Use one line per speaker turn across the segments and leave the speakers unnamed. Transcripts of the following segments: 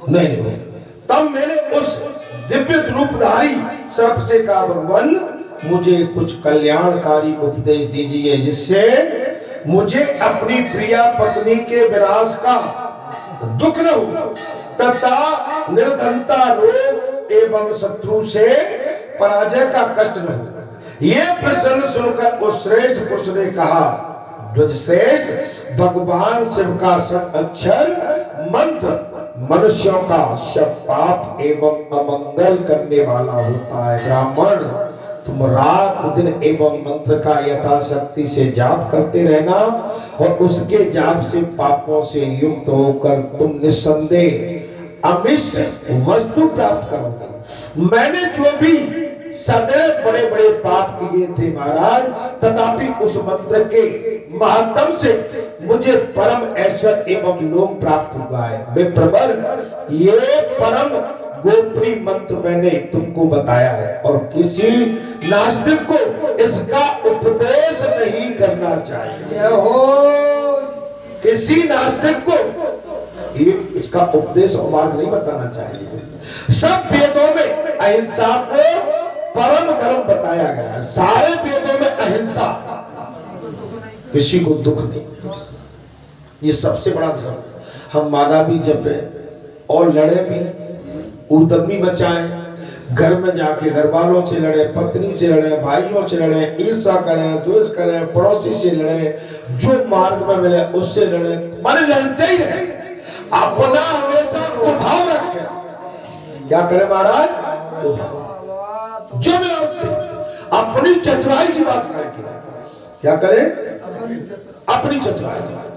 नहीं नहीं। तब मैंने उस दिव्य रूपधारी सर्प से कहा, भगवान मुझे कुछ कल्याणकारी उपदेश दीजिए जिससे मुझे अपनी प्रिया पत्नी के विनाश का दुख न हो तथा निर्धनता, रोग एवं शत्रु से पराजय का कष्ट न हो। ये प्रश्न सुनकर उस श्रेष्ठ पुरुष ने कहा, श्रेष्ठ भगवान शिव का सब अक्षर मंत्र मनुष्यों का सब पाप एवं अमंगल करने वाला होता है। ब्राह्मण तुम रात दिन एवं मंत्र का यथाशक्ति से जाप करते रहना और उसके जाप से पापों से युक्त होकर तुम निस्संदेह अमिष्ट वस्तु प्राप्त करोगे। मैंने जो भी सदैव बड़े बड़े पाप किए थे महाराज, तथापि उस मंत्र के महात्म से मुझे परम ऐश्वर्य एवं लोक प्राप्त हुआ है। वे प्रबर ये परम गोपनीय मंत्र मैंने तुमको बताया है और किसी नास्तिक को इसका उपदेश नहीं करना चाहिए। किसी नास्तिक को ये इसका उपदेश और मार्ग नहीं बताना चाहिए। सब वेदों में अहिंसा को परम धर्म बताया गया है। सारे वेदों में अहिंसा, किसी को दुख नहीं, ये सबसे बड़ा धर्म। हम माला भी जपे और लड़े भी, उधर भी बचाएं, घर में जाके घर वालों से लड़े, पत्नी से लड़े, भाइयों से लड़े, ईर्ष्या करें, द्वेष करें, पड़ोसी से लड़े, जो मार्ग में मिले उससे लड़े, माने लड़ते ही रहे। अपना हमेशा उभाव रखे। क्या करे महाराज? जो मैं आपसे अपनी चतुराई की बात करें, क्या करे? अपनी चतुराई की बात।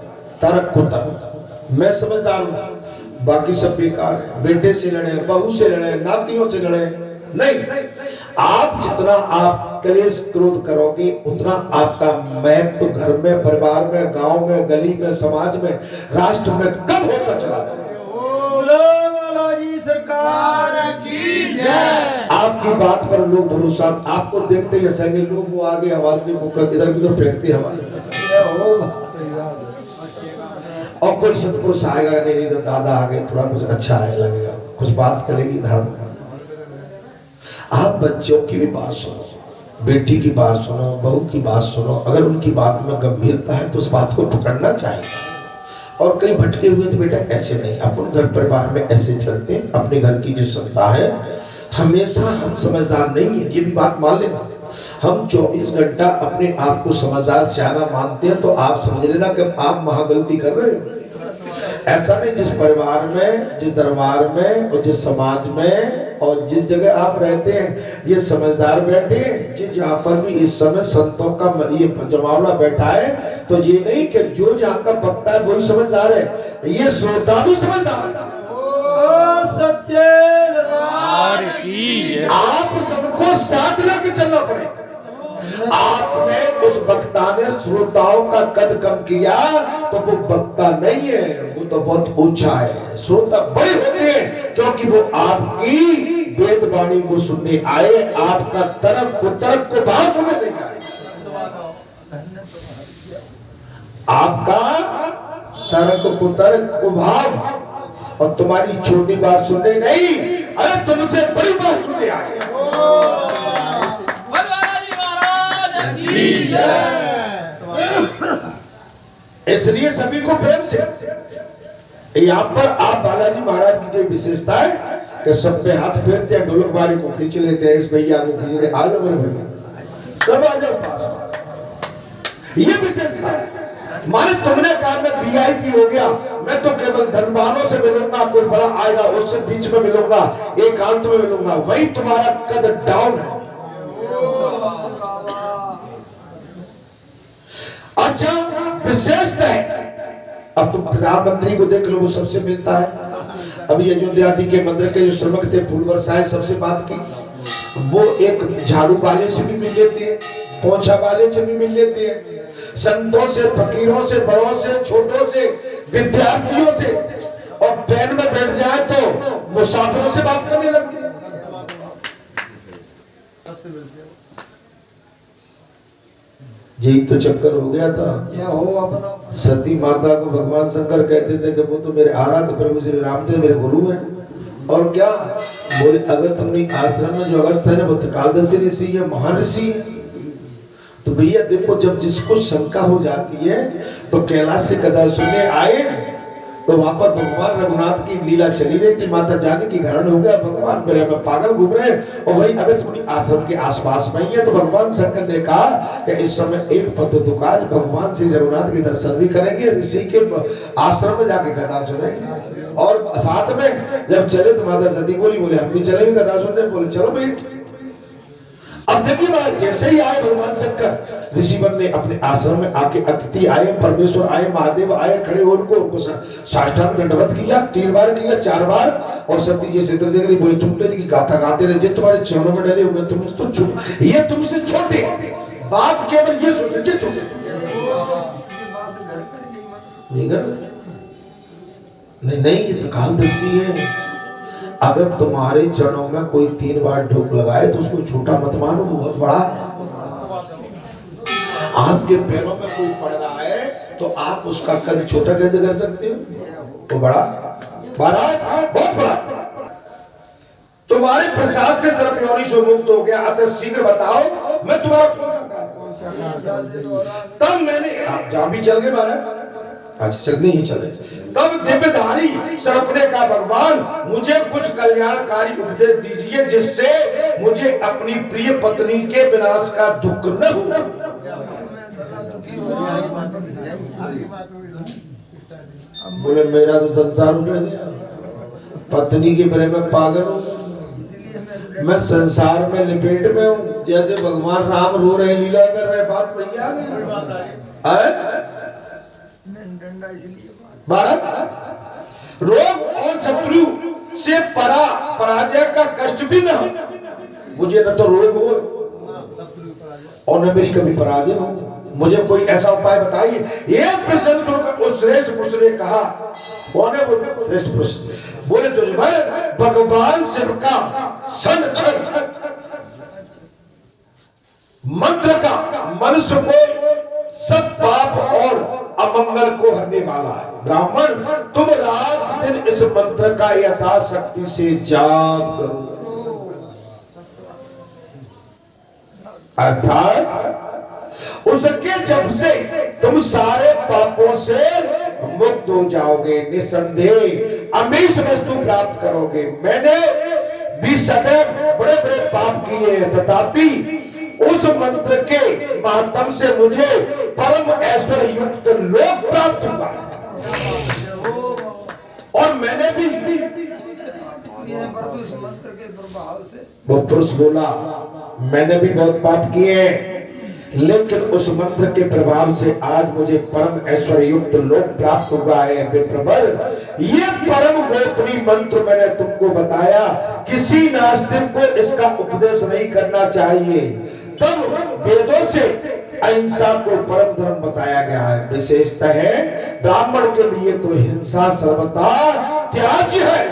तर्क को तर्क, मैं समझदार हूं, बाकी सब बेकार है। बेटे से लड़े, बहू से लड़े, नातियों से लड़े, नहीं। आप जितना आप क्लेश क्रोध करोगे उतना आपका महत्व तो घर में, परिवार में, गांव में, गली में, समाज में, राष्ट्र में कम होता चला जाएगा। सरकार की जय। आपकी बात पर लोग भरोसा, आपको देखते ही हंसेंगे लोग, वो आगे आवाज इधर उधर फेंकते हमारे, और कोई सतपुरुष आएगा नहीं तो दादा आ गए, थोड़ा कुछ अच्छा आए लगेगा, कुछ बात करेगी धर्म। आप बच्चों की भी बात सुनो, बेटी की बात सुनो, बहू की बात सुनो। अगर उनकी बात में गंभीरता है तो उस बात को पकड़ना चाहिए। और कहीं भटके हुए तो बेटा ऐसे नहीं, अपन घर परिवार में ऐसे चलते हैं। अपने घर की जो संस्था है, हमेशा हम समझदार नहीं है, ये भी बात मान लेना। हम 24 घंटा अपने आप को समझदार सियाना मानते हैं तो आप समझ लेना कि आप महागलती कर रहे हो। ऐसा नहीं, जिस परिवार में, जिस दरबार में और जिस समाज में और जिस जगह आप रहते हैं ये समझदार बैठे हैं, जिस जहाँ पर भी इस समय संतों का ये जमावड़ा बैठा है, तो ये नहीं कि जो जहाँ का वक्ता है वही समझदार है, ये श्रोता भी समझदार है। सच्चे दरबार की आप सबको साथ लेके चलना पड़ेगा। आपने उस वक्ता ने श्रोताओं का कद कम किया तो वो वक्ता नहीं है, वो तो बहुत ऊंचा है। श्रोता बड़े होते हैं क्योंकि वो आपकी वेद वाणी को सुनने आए, आपका तर्क को बात में नहीं आए। आपका तर्क को भाव और तुम्हारी छोटी बात सुनने नहीं, अरे तुमसे बड़ी बात सुनने आए। इसलिए सभी को प्रेम से, यहाँ पर आप बालाजी महाराज की जो विशेषता है कि सब पे हाथ फेरते हैं, ढोलक बारी को खींच लेते हैं, इस भैया को खींच लेते, आ जाओ मेरे भैया, सब आ जाओ पास। ये विशेषता है। माने तुमने कहा मैं वीआईपी हो गया, मैं तो केवल धनवानों से मिलूंगा, कोई बड़ा आएगा उससे बीच में मिलूंगा, एकांत में मिलूंगा, वही तुम्हारा कद डाउन है। अच्छा विशेषता है। अब तुम प्रधानमंत्री को देख लो, वो सबसे मिलता है। अभी अयोध्या जी के मंदिर के जो श्रमिक थे फूल बरसाए, सबसे बात की, वो एक झाड़ू वाले से भी मिल लेती है, पोंछा वाले से भी मिल लेती है, संतों से, फकीरों से, बड़ों से, छोटों से, विद्यार्थियों से, और ट्रेन में बैठ जाए तो मुसाफिरों से बात करने लगती है। यही तो चक्कर हो गया था।
ये हो अपना
सती माता को भगवान शंकर कहते थे कि वो तो मेरे आराध्य प्रभु श्री रामचंद्र मेरे गुरु हैं। और क्या बोले, अगस्त मुनि आश्रम में जो अगस्त है ना वो त्रिकालदर्शी ऋषि है, महान ऋषि है। तो भैया देखो, जब जिसको शंका हो जाती है तो कैलाश से कथा सुनने आए तो वहां पर भगवान रघुनाथ की लीला चली रही थी। माता जानकी की हरण हो गया, भगवान ब्रह्म में पागल घूम रहे हैं और वही अगस्त मुनि आश्रम के आसपास में ही है। तो भगवान शंकर ने कहा कि इस समय एक पद दुकान भगवान श्री रघुनाथ के दर्शन भी करेंगे, ऋषि के आश्रम में जाके कथा सुनेंगे। और साथ में जब चले तो माता सती बोले हम भी चलेंगे कथा सुनने। बोले चलो बैठ। अब देखिए महाराज, जैसे ही आए भगवान शंकर ऋषिवर ने अपने आश्रम में आके, अतिथि आए, परमेश्वर आए, महादेव आए, खड़े हो उनको साष्टांग दंडवत किया, 3 बार किया, 4 बार। और सती ये चित्र देख रही, बोले तुम तो इनकी गाथा गाते रहे, तुम्हारे चरणों में डले हुए, तुम तो ये तुमसे छोटे, बात केवल ये सोचे छोटे नहीं, ये तो कालदर्शी है। अगर तुम्हारे चरणों में कोई 3 बार ढोक लगाए तो उसको छोटा मत मानो, बहुत बड़ा है। आपके पैरों में कोई पड़ रहा है तो आप उसका कद छोटा कैसे कर सकते हो? तो बड़ा बहुत बड़ा। तुम्हारे प्रसाद से सर्प योनि से मुक्त हो गया, अतः शीघ्र बताओ मैं तुम्हारा। तब मैंने, आप जहां भी चल गए महाराज, अच्छा चलने ही चले। तब दिव्यधारी सर्प ने कहा, भगवान मुझे कुछ कल्याणकारी उपदेश दीजिए जिससे मुझे अपनी प्रिय पत्नी के विनाश का दुख न हो। बोले मेरा तो संसार उजड़ गया, पत्नी के प्रेम में पागल हूँ, मैं संसार में लिपेट में हूँ। जैसे भगवान राम रो रहे, लीला कर रहे, बात वही आ गई। भारत रोग और शत्रु से पराजय का कष्ट भी न, मुझे न तो रोग हो और न मेरी कभी पराजय हो। मुझे कोई ऐसा उपाय बताइए। ये प्रश्न सुनकर उस श्रेष्ठ पुरुष ने कहा, कौन है वो श्रेष्ठ पुरुष? बोले दुर्जय भगवान शिव का संरक्षण मंत्र का मनुष्य को सब पाप और अमंगल को हरने वाला है। ब्राह्मण तुम रात दिन इस मंत्र का यथाशक्ति से जाप करो, अर्थात उसके जप से तुम सारे पापों से मुक्त हो जाओगे, निसंदेह अमीष्ट वस्तु प्राप्त करोगे। मैंने भी सदैव बड़े बड़े पाप किए हैं, तथापि उस मंत्र के माध्यम से मुझे परम ऐश्वर्य युक्त लोक प्राप्त हुआ। और मैंने भी वो पुरुष बोला, मैंने भी बहुत पाप किए हैं, लेकिन उस मंत्र के प्रभाव से आज मुझे परम ऐश्वर्य युक्त लोक प्राप्त हुआ है। विप्रवर, ये परम गोपनीय मंत्र मैंने तुमको बताया, किसी नास्तिक को इसका उपदेश नहीं करना चाहिए। तब वेदों से अहिंसा को परम धर्म बताया गया है। विशेषतः है ब्राह्मण के लिए तो हिंसा सर्वथा त्याज्य है।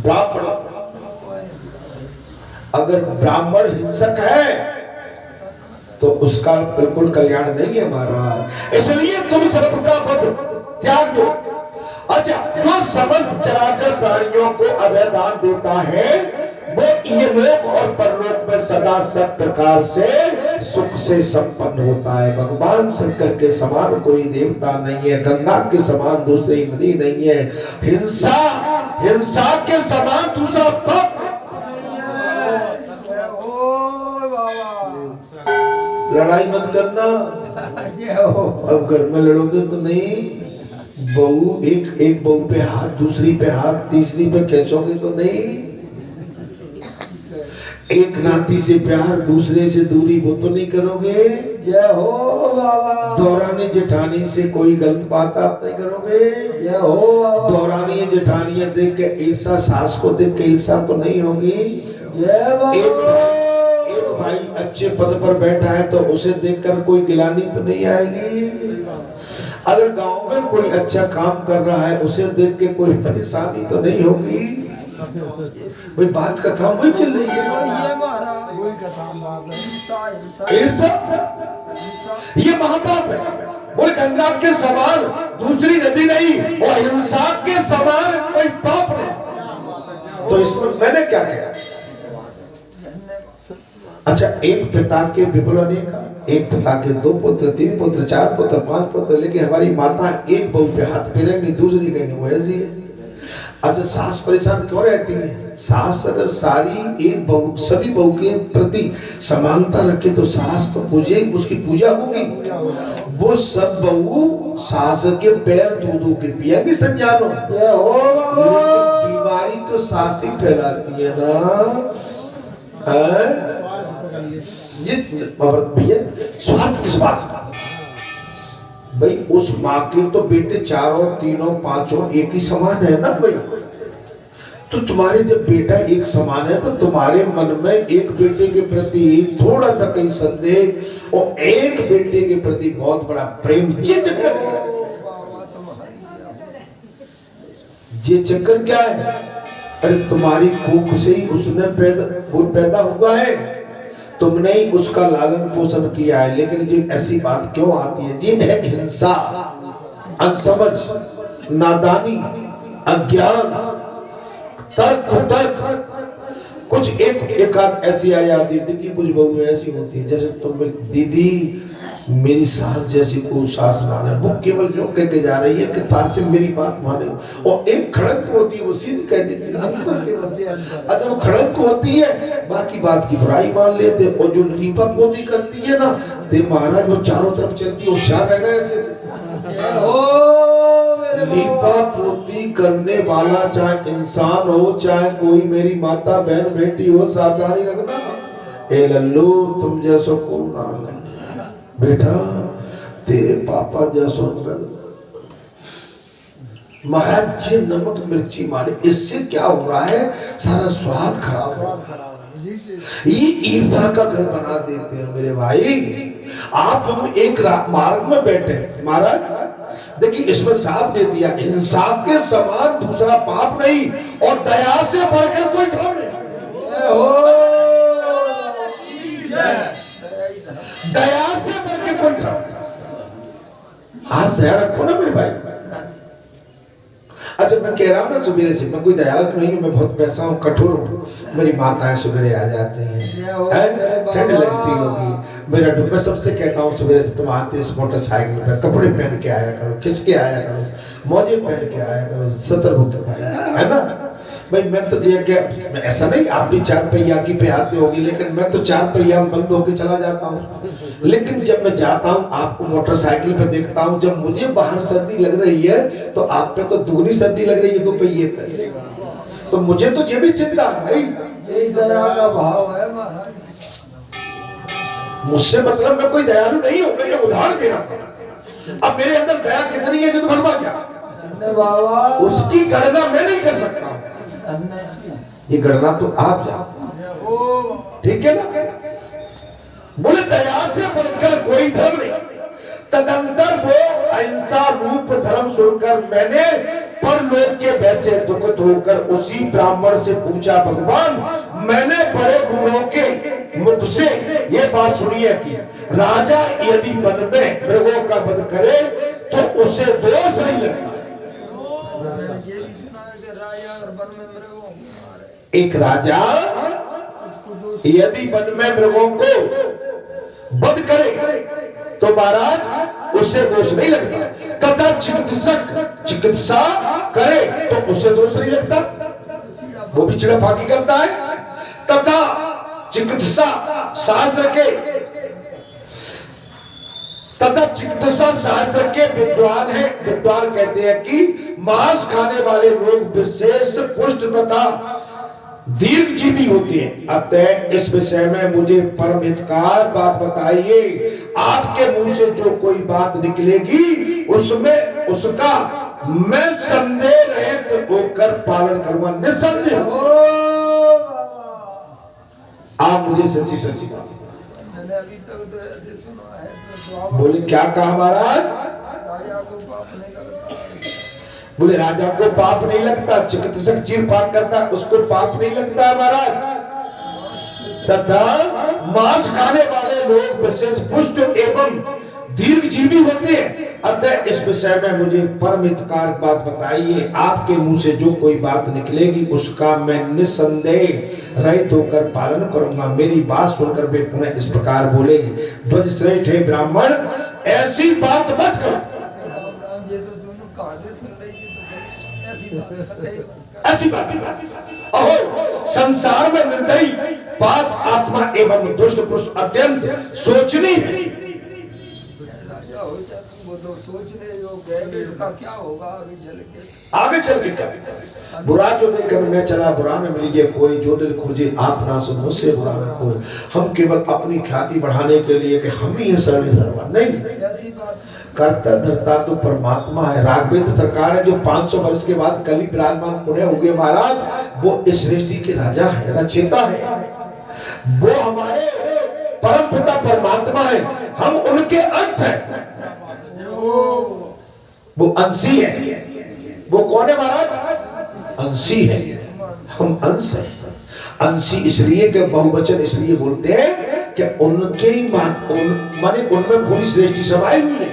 ब्राह्मण, अगर ब्राह्मण हिंसक है तो उसका बिल्कुल कल्याण नहीं है महाराज। इसलिए तुम सर्प का वध त्याग दो। अच्छा, जो समस्त चराचर प्राणियों को अभय दान देता है वो ये लोक और परलोक में सदा सब प्रकार से सुख से संपन्न होता है। भगवान शंकर के समान कोई देवता नहीं है, गंगा के समान दूसरी नदी नहीं है, हिंसा के समान दूसरा पाप। लड़ाई मत करना, अब घर में लड़ोगे तो नहीं। बहू एक बहू पे हाथ, दूसरी पे हाथ, तीसरी पे खींचोगे तो नहीं। एक नाती से प्यार, दूसरे से दूरी, वो तो नहीं करोगे।
जय हो बाबा।
दौरानी जेठानी से कोई गलत बात आप नहीं करोगे।
जय हो बाबा।
दौरानी जेठानियां देख के ईर्षा, सास को देख के ईर्षा तो नहीं होगी।
जय बाबा।
एक भाई अच्छे पद पर बैठा है तो उसे देखकर कोई गिलानी तो नहीं आएगी। अगर गांव में कोई अच्छा काम कर रहा है उसे देख के कोई परेशानी तो नहीं होगी। भाई बात कथा वही चल रही है। ईर्षा ये महापाप है। बोले गंगा के समान दूसरी नदी नहीं और हिंसा के समान कोई पाप नहीं। तो इसमें मैंने क्या किया? अच्छा, एक पिता के विपुल अनेक, एक पिता के 2 पुत्र, 3 पुत्र, 4 पुत्र, 5 पुत्र, लेकिन हमारी माता एक बहू पे हाथ फेरेंगी, दूसरी कहेंगे वो ऐसी है। अच्छा, सास परेशान क्यों रहती है? सास अगर सारी एक बहू सभी बहू के प्रति समानता रखे तो सास तो पूजे, उसकी पूजा होगी। वो सब बहू सास के पैर धो के पिया भी संजानो, बीमारी तो सास ही फैलाती है ना। भैया स्वार्थ किस बात का? भाई उस माँ के तो बेटे 4 3 5 एक ही समान है ना भाई। तो तुम्हारे जब बेटा एक समान है तो तुम्हारे मन में एक बेटे के प्रति थोड़ा सा कहीं संदेह और एक बेटे के प्रति बहुत बड़ा प्रेम, ये चक्कर क्या है? अरे तुम्हारी कोख से ही उसने पैदा हुआ है, तुमने ही उसका लालन पोषण किया है। लेकिन जी ऐसी बात क्यों आती है? जी है हिंसा, अनसमझ, नादानी, अज्ञान, तर्क कुछ एक आध ऐसी आ जाती है कि कुछ बहू ऐसी होती है जैसे तुम दीदी मेरी सास जैसी को सास लाना, वो केवल जो कह के जा रही है कि तासिम मेरी बात माने। और एक खड़क होती है वो सीधी कह देती है। अच्छा, वो खड़क होती है बाकी बात की बुराई मान लेते। और जो लीपा पोती करती है ना, ते महाराज वो चारों तरफ चलती है, होशियार रहना ऐसे से। लीपा पोती करने वाला चाहे इंसान हो चाहे कोई मेरी माता बहन बेटी हो, सावधानी रखना। ए लल्लू तुम जैसो को ना बेटा, तेरे पापा जैसो महाराज जी नमक मिर्ची मारे, इससे क्या हो रहा है? सारा स्वाद खराब हो रहा है। ये ईर्ष्या का घर बना देते हैं मेरे भाई। आप हम एक मार्ग में बैठे महाराज, देखिए इसमें साफ दे दिया, इंसाफ के समान दूसरा पाप नहीं और दया से बढ़कर कोई धर्म नहीं। दया से बढ़कर कोई धर्म नहीं। आप दया रखो ना मेरे भाई। अच्छा, मैं कह रहा हूँ ना सुबेरे से मैं कोई दयालु नहीं हूँ, मैं बहुत पैसा हूँ, कठोर हूँ। मेरी माताएं सुबेरे आ जाती हैं, ठंड लगती होगी। मेरा मैं सबसे कहता हूँ सुबेरे से तुम आते इस मोटरसाइकिल पे कपड़े पहन के आया करो, खिंच के आया करो, मौजे पहन के आया करो, सतर्क होकर भाई, है ना भाई। मैं तो ये क्या ऐसा नहीं आप भी 4 पहिया की पे आते होगी, लेकिन मैं तो 4 पहिया बंद होके चला जाता हूँ। लेकिन जब मैं जाता हूँ आपको मोटरसाइकिल पे देखता हूँ, जब मुझे बाहर सर्दी लग रही है तो आप पे तो दुगनी सर्दी लग रही है 2 पहिए पे। तो मुझे तो ये भी चिंता है,
यही दया का भाव है महाराज।
मुझसे मतलब मैं कोई दयालु नहीं हूँ, मैं ये उदाहरण दे रहा हूँ। अब मेरे अंदर दया कितनी है तो भलवा क्या, उसकी गणना मैं नहीं कर सकता। ये गणना तो आप जाओ, ठीक है ना। बोले दया से बढ़कर कोई धर्म नहीं। तदंतर वो अहिंसा रूप धर्म सुनकर मैंने परलोक के वैसे दुखित होकर उसी ब्राह्मण से पूछा, भगवान मैंने बड़े बूढ़ों के मुख से ये बात सुनी है कि राजा यदि वन में मृगों का वध करे तो उसे दोष नहीं लगता। एक राजा यदि वन में मृगों को वध करे तो महाराज उससे दोष नहीं लगता। तथा चिकित्सा करे तो उससे दोष नहीं लगता, वो भी चिड़ा फाकी करता है। तथा चिकित्सा शास्त्र के विद्वान है। विद्वान कहते हैं कि मांस खाने वाले लोग विशेष पुष्ट तथा दीर्घ जीवी होते हैं। अतः इस विषय में मुझे परम हितकार बात बताइए। आपके मुंह से जो कोई बात निकलेगी उसमें उसका मैं संदेह रहित होकर पालन करूंगा, निसंदेह। आप मुझे सच्ची सच्ची बात
मैंने अभी तक तो ऐसे सुना है तो
बोले। क्या कहा महाराज?
राजा को पाप नहीं लगता।
बोले राजा को पाप नहीं लगता, चिकित्सक चीर फाड़ करता उसको पाप नहीं लगता है महाराज। तथा मांस खाने वाले लोग विशेष पुष्ट एवं दीर्घजीवी होते हैं। अतः इस विषय में मुझे परम हितकारक बात बताइए। आपके मुंह से जो कोई बात निकलेगी उसका मैं निस्संदेह रहित होकर पालन करूंगा। मेरी बात सुनकर वे पुनः इस प्रकार बोले, ध्वज श्रेष्ठ हे ब्राह्मण, ऐसी बात मत करो।
ये तो दोनों कहानी सुन रही है, तो ऐसी बात
ऐसी बात अहो, संसार में निर्दयी पाप आत्मा एवं दुष्ट पुरुष अत्यंत सोचनी है।
राजा हो जाए वो तो सोचने योग्य है कि इसका क्या होगा
आगे चल के क्या। बुरा जो देखकर मैं चला, बुरा न मिल गया कोई, जो दिल खोजे आप ना सुन मुझसे बुरा न कोई। हम केवल अपनी ख्याति बढ़ाने के लिए कि हम ही शरण सर्वा नहीं,
ऐसी बात
करता धरता तो परमात्मा है। राघवेंद्र सरकार है जो 500 वर्ष के बाद कली विराजमान पुण्य हो गए महाराज, वो इस सृष्टि के राजा है, रचयिता है। वो हमारे परम पिता परमात्मा है, हम उनके अंश हैं। वो अंशी है। वो कौन है महाराज? अंशी है, हम अंश हैं। अंशी इसलिए कि बहुवचन इसलिए बोलते हैं कि उनके ही माने उनमें पूरी सृष्टि समाई हुई है।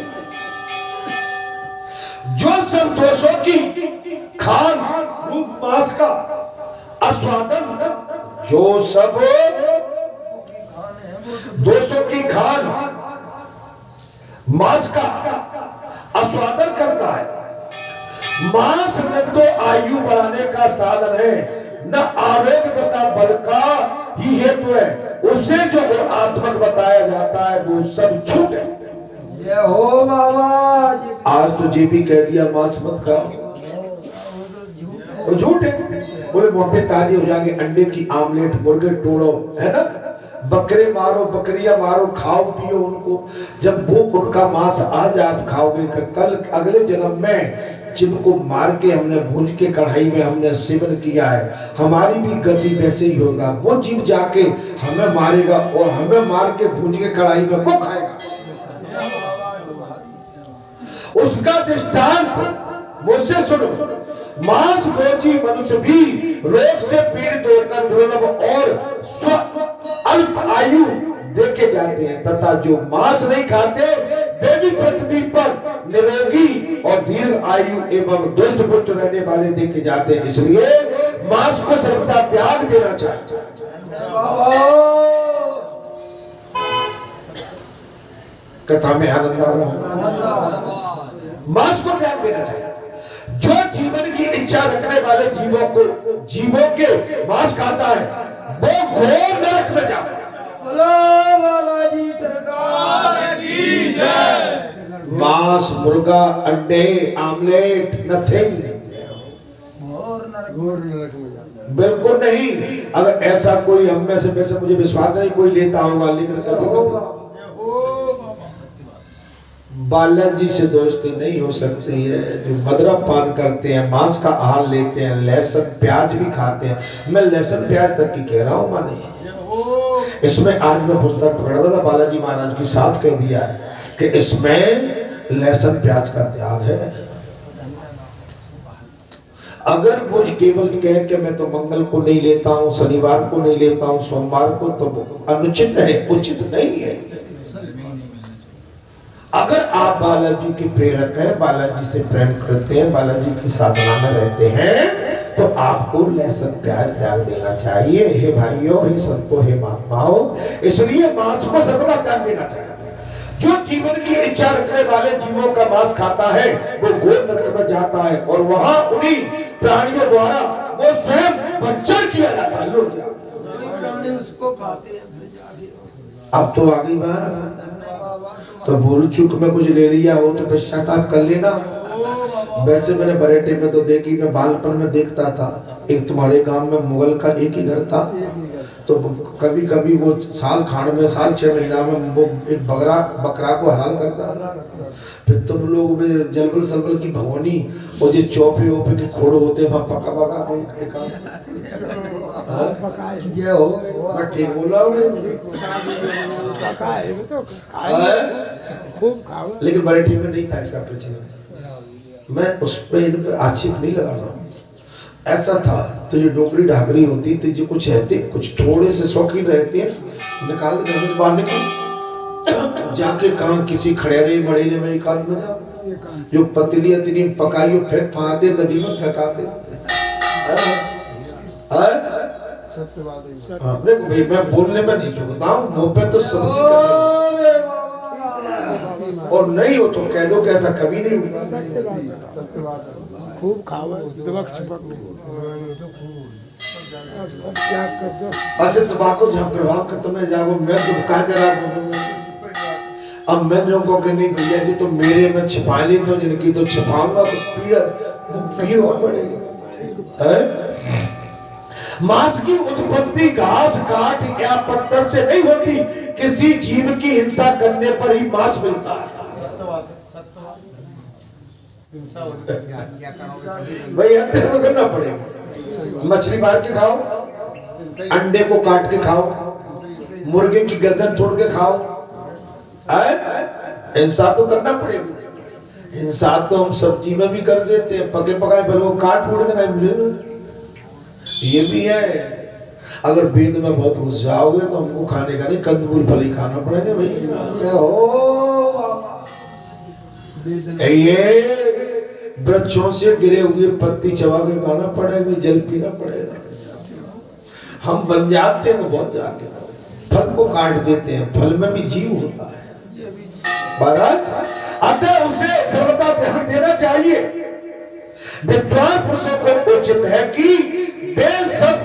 जो सब दोषों की खान रूप मांस का आस्वादन, जो सब दोषों की खान मांस का आस्वादन करता है। मांस न तो आयु बढ़ाने का साधन है, न आरोग्य तथा बल का ही हेतु है। उसे जो गुणात्मक बताया जाता है वो सब झूठ है।
जय हो बाबा।
आज तो जे भी कह दिया मांस मत खाओ, वो झूठ है। बोले मोटे ताजे हो जाएंगे, अंडे की आमलेट, मुर्गे तोड़ो, है ना, बकरे मारो, बकरियां मारो, खाओ पियो उनको। जब वो उनका मांस आज आप खाओगे, कल अगले जन्म में जिनको मार के हमने भूंज के कढ़ाई में हमने सेवन किया है, हमारी भी गति वैसे ही होगा। वो जीव जाके हमें मारेगा और हमें मार के भूंज के कढ़ाई में वो खाएगा। उसका दृष्टांत मुझसे सुनो। मांस भोजी मनुष्य भी रोग से पीड़ित होकर दुर्लभ और अल्प आयु देखे जाते हैं, तथा जो मांस नहीं खाते वे भी पृथ्वी पर निरोगी और दीर्घ आयु एवं दुष्ट पुष्ट रहने वाले देखे जाते हैं। इसलिए मांस को सर्वथा त्याग देना चाहिए। कथा में आनंद आ रहा, मांस को त्याग देना चाहिए। जो जीवन की इच्छा रखने वाले जीवों के मांस खाता है वो घोर नरक में जाता है।
बालाजी सरकार की जय।
मांस, मुर्गा, अंडे, आमलेट, नथिंग,
घोर नरक में जाता है।
बिल्कुल नहीं। अगर ऐसा कोई हम में से, वैसे मुझे विश्वास नहीं कोई लेता होगा, लेकिन कभी बालाजी से दोस्ती नहीं हो सकती है। जो मदरा पान करते हैं, मांस का आहार लेते हैं, लहसुन प्याज भी खाते हैं, मैं लहसुन प्याज तक की कह रहा हूँ माने। इसमें आज मैं पुस्तक पढ़ रहा था, बालाजी महाराज की साथ कह दिया है कि इसमें लहसुन प्याज का त्याग है। अगर वो केवल कहे कि मैं तो मंगल को नहीं लेता हूँ, शनिवार को नहीं लेता हूँ, सोमवार को, तो अनुचित है, उचित नहीं है। अगर आप बालाजी के प्रेरक हैं, बालाजी से प्रेम करते हैं, बालाजी की साधना में रहते हैं, तो आपको लहसुन प्याज त्याग देना चाहिए। हे भाइयों, हे संतों, हे महात्माओं, इसलिए मांस को सर्वदा त्याग देना चाहिए। जो जीवन की इच्छा रखने वाले जीवों का मांस खाता है वो घोर नरक में जाता है और वहां उन्हीं प्राणियों द्वारा वो स्वयं भक्षण किया जाता है। लोग
प्राणी उसको खाते हैं, फिर जाके
अब तो आ गई बात। तो भूल चूक में कुछ ले लिया हो तो पश्चाताप कर लेना। वैसे मैंने बरेटे में तो देखी, मैं बालपन में देखता था, एक तुम्हारे गांव में मुगल का एक ही घर था, तो कभी कभी वो साल खान में, साल 6 महीना में वो एक बकरा को हलाल करता। फिर तुम लोग जलबल सलबल की भगवानी और जो चौपे ओपे के खोड़ होते हैं, पका पका
ये हो
ठीक बोला लेकिन बरेटी में नहीं था इसका प्रचलन। मैं उस पर इन पर आक्षेप नहीं लगा रहा हूँ। ऐसा था। तो जो डोगरी ढाकरी होती तो जो कुछ रहते, कुछ थोड़े से शौकीन रहते हैं, निकाल के घर में बाहर निकल जाके कहाँ किसी खड़ेरे मड़ेरे में एक आध बजा, जो पतली अतली पकाई फेंक फाते नदी में फेंकाते। देखो भाई, मैं बोलने में नहीं झुकता हूँ, मुंह पे तो सब्जी और नहीं हो तो कह दो कि ऐसा कभी नहीं होगा।
सत्य बात है। खूब खाओ, दबक चिपक सब क्या कर दो।
अच्छा, तंबाकू जहाँ प्रभाव खत्म है जाओ, मैं तो कहा करा। अब मैं जो को कि नहीं भैया जी तो मेरे में छिपा ली, तो जिनकी तो छिपाऊंगा तो पीड़ा पड़ेगी। मांस की उत्पत्ति घास काट या पत्थर से नहीं होती, किसी जीव की हिंसा करने पर ही मांस मिलता है। भाई हत्या तो करना पड़ेगा। मछली मार के खाओ, अंडे को काट के खाओ, मुर्गे की गर्दन तोड़ के खाओ, हिंसा तो करना पड़ेगा। हिंसा तो हम सब्जी में भी कर देते हैं, पके पकाए पर वो काट फोड़ के नहीं मिले। ये भी है, अगर वेद में बहुत घुस जाओगे तो हमको खाने का नहीं, कंदमूल फल ही खाना पड़ेगा भाई। ये वृक्षों से गिरे हुए पत्ती चबा के खाना पड़ेगा, जल पीना पड़ेगा। हम बन जाते हैं बहुत जाके, फल को काट देते हैं, फल में भी जीव होता है भारत। अतः उसे सर्वदा ध्यान देना चाहिए। विद्वान पुरुषों को उचित है कि वे सब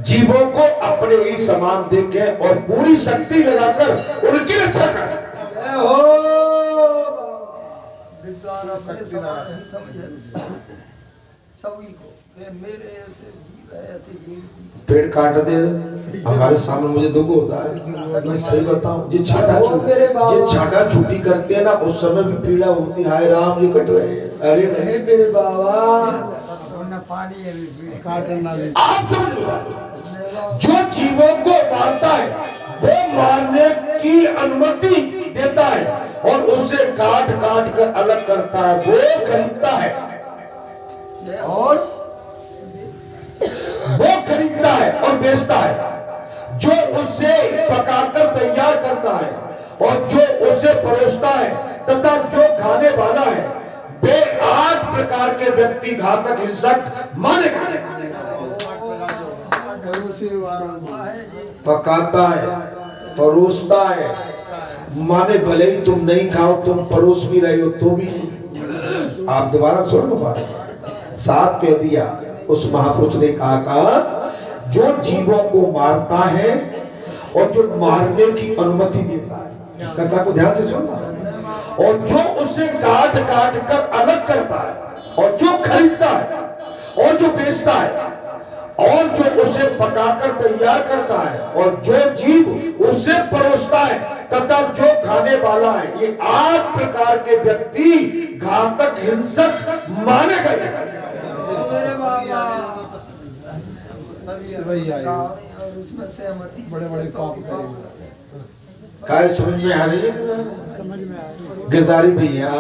जीवों को अपने ही समान देखें और पूरी शक्ति लगाकर उनकी रक्षा करें।
सभी को मेरे ऐसे जीव
पेड़ काट दे हमारे सामने, मुझे दुख होता है। मैं सही बताऊं, जो छाटा छूटी करते हैं ना, उस समय भी पीड़ा होती है। हाय राम जी कट रहे हैं, अरे
नहीं मेरे बाबा पानी काटना।
आप समझ लो, जो जीवों को मारता है वो मारने की अनुमति देता है और उसे काट काट कर अलग करता है, वो खरीदता है और बेचता है। जो उसे पकाकर तैयार करता है और जो उसे परोसता है तथा जो खाने वाला है, वे 8 प्रकार के व्यक्ति घातक हिंसक माने गए। पकाता है, परोसता है, माने भले ही तुम नहीं खाओ, तुम परोस भी रहे हो तो भी। आप दोबारा सुन लो बात, साफ कह दिया। उस महापुरुष ने कहा, जो जीवों को मारता है और जो मारने की अनुमति देता है, कथा को ध्यान से सुनना, और जो उसे काट काट कर अलग करता है और जो खरीदता है और जो बेचता है और जो उसे पकाकर तैयार करता है और जो जीव उसे परोसता है तथा जो खाने वाला है, ये 8 प्रकार के व्यक्ति घातक हिंसक माने गए।
बड़े बड़े पाप करेंगे।
काय समझ में आ रही है?
समझ में आ रही है
गिरधारी भैया,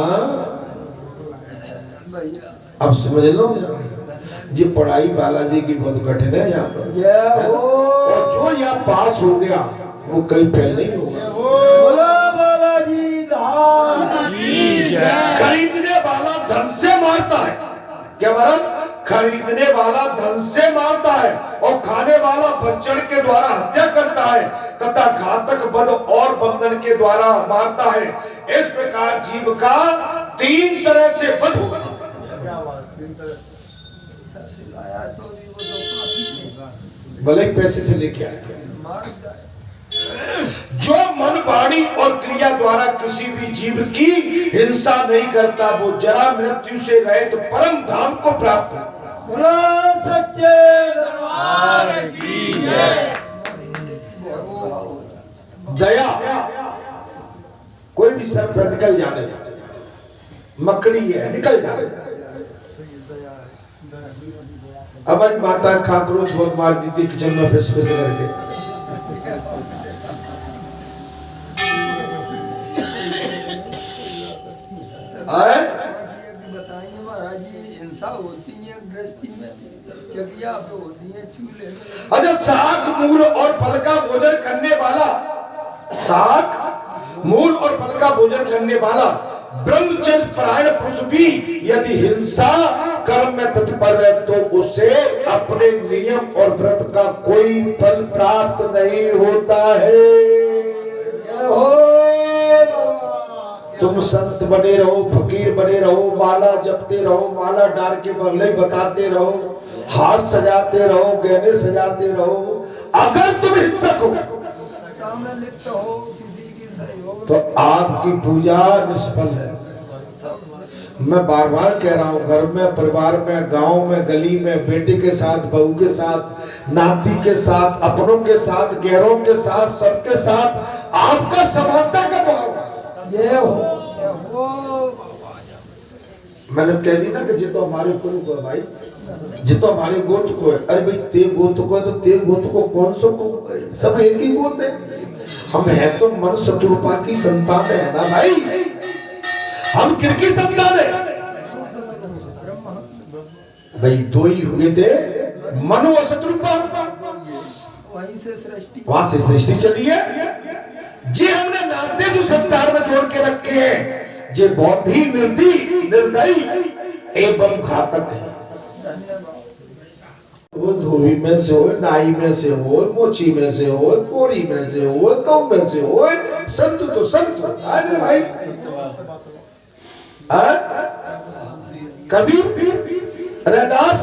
अब समझ लो, जी पढ़ाई बालाजी की बहुत कठिन है यहाँ पर, और जो यहाँ पास हो गया वो कहीं फेल नहीं होगा। खरीदने वाला धन से मारता है, क्या महाराज? खरीदने वाला धन से मारता है और खाने वाला भक्षण के द्वारा हत्या करता है तथा घातक वध और बंधन के द्वारा मारता है। इस प्रकार जीव का 3 तरह से वध होगा। भले पैसे से लेके आए, जो मन वाणी और क्रिया द्वारा किसी भी जीव की हिंसा नहीं करता, वो जरा मृत्यु से रहित परम धाम को प्राप्त होता।
सच्चे दरबार की जय।
दया, कोई भी सर पर निकल जाने, मकड़ी है निकल जाने। हमारी माता खाकरोच बहुत मार दी थी किचन में फिस फिस करके।
बताइए महाराज जी, हिंसा होती है गृहस्थी में चकिया पे होती है चूल्हे में।
अच्छा, साग मूल और फल का भोजन करने वाला, साग मूल और फल का भोजन करने वाला ब्रह्मचर्य परायण पुरुष भी यदि हिंसा कर्म में तत्पर है तो उसे अपने नियम और व्रत का कोई फल प्राप्त नहीं होता है। तुम संत बने रहो, फकीर बने रहो, माला जपते रहो, माला डाल के बगले बताते रहो, हाथ सजाते रहो, गहने सजाते रहो, अगर तुम हिंसक हो,
सामने लिप्त हो, किसी की सहयोग
तो आपकी पूजा निष्फल है। मैं बार बार कह रहा हूँ, घर में, परिवार में, गांव में, गली में, बेटे के साथ, बहू के साथ, नाती के साथ, अपनों के साथ, गैरों के साथ, सबके साथ आपका समानता का भाव।
ये हो
मैंने कह दी ना कि जितो हमारे कुल को है भाई, जितो हमारे गोत्र को है। अरे भाई ते गोत्र को है तो ते गोत्र को कौन सो को, सब एक ही गोत्र है। हम है तो मन शत्रुपा की संतान है ना भाई, हम किसकी संतान है भाई? दो ही हुए थे, मनु और शत्रुपा,
वहीं से सृष्टि,
वहां से सृष्टि चली है। जे हमने नाते जो संसार में जोड़ के रखे हैं, जे बहुत ही निर्दयी एवं घातक है। वो धोबी में से हो, नाई में से हो, मोची में से हो, कोरी में से हो, कौ में से हो, संत तो संत है भाई। कबीर, रैदास,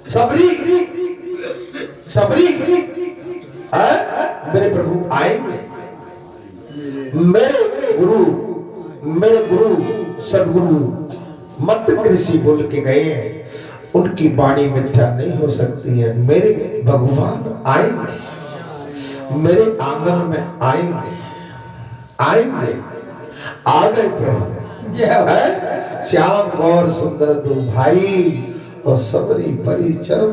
सबरी, मेरे प्रभु आएंगे। मेरे गुरु सदगुरु मत कृषि बोल के गए हैं, उनकी वाणी मिथ्या नहीं हो सकती है। मेरे भगवान आएंगे, मेरे आंगन में आएंगे, आ गए प्रभु। श्याम गौर सुंदर दो भाई और सबरी परी चरण